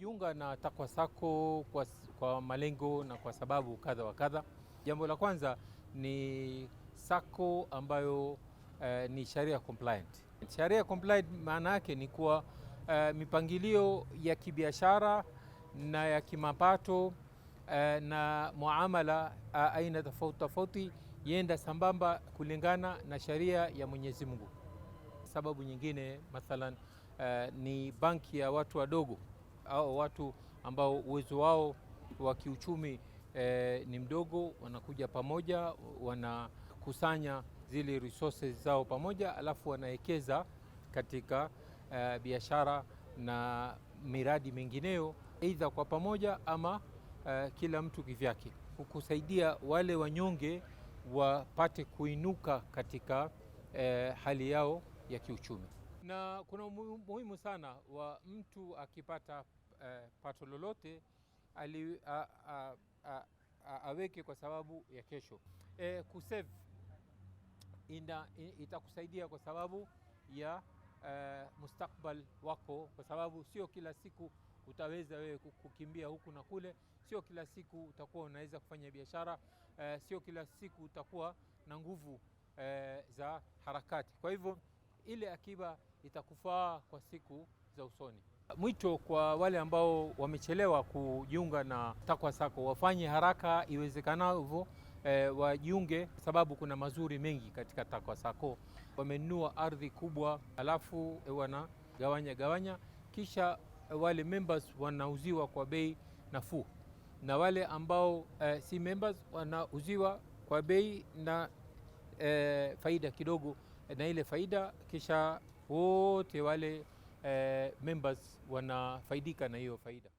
Nimejiunga na Taqwa Sacco kwa malengo na kwa sababu kadha wa kadha. Jambo la kwanza ni Sacco ambayo ni sharia compliant. Sharia compliant maana yake ni kuwa mipangilio ya kibiashara na ya kimapato na muamala aina tofauti tofauti yenda sambamba kulingana na sharia ya Mwenyezi Mungu. Sababu nyingine mathalan ni banki ya watu wadogo au watu ambao uwezo wao wa kiuchumi ni mdogo, wanakuja pamoja, wanakusanya zile resources zao pamoja, alafu wanaekeza katika biashara na miradi mingineyo, aidha kwa pamoja ama kila mtu kivyake, kusaidia wale wanyonge wapate kuinuka katika hali yao ya kiuchumi. Na kuna muhimu sana wa mtu akipata pato lolote aweke kwa sababu ya kesho. Kusave itakusaidia kwa sababu ya mustakbal wako, kwa sababu sio kila siku utaweza wewe kukimbia huku na kule, sio kila siku utakuwa unaweza kufanya biashara, sio kila siku utakuwa na nguvu za harakati. Kwa hivyo ile akiba itakufaa kwa siku za usoni. Mwito kwa wale ambao wamechelewa kujiunga na Taqwa Sacco, wafanye haraka iwezekanavyo wajiunge, sababu kuna mazuri mengi katika Taqwa Sacco. Wamenunua ardhi kubwa, alafu wanagawanya, kisha wale members wanauziwa kwa bei nafuu, na wale ambao si members wanauziwa kwa bei na faida kidogo, na ile faida kisha wote wale members wanafaidika na hiyo faida.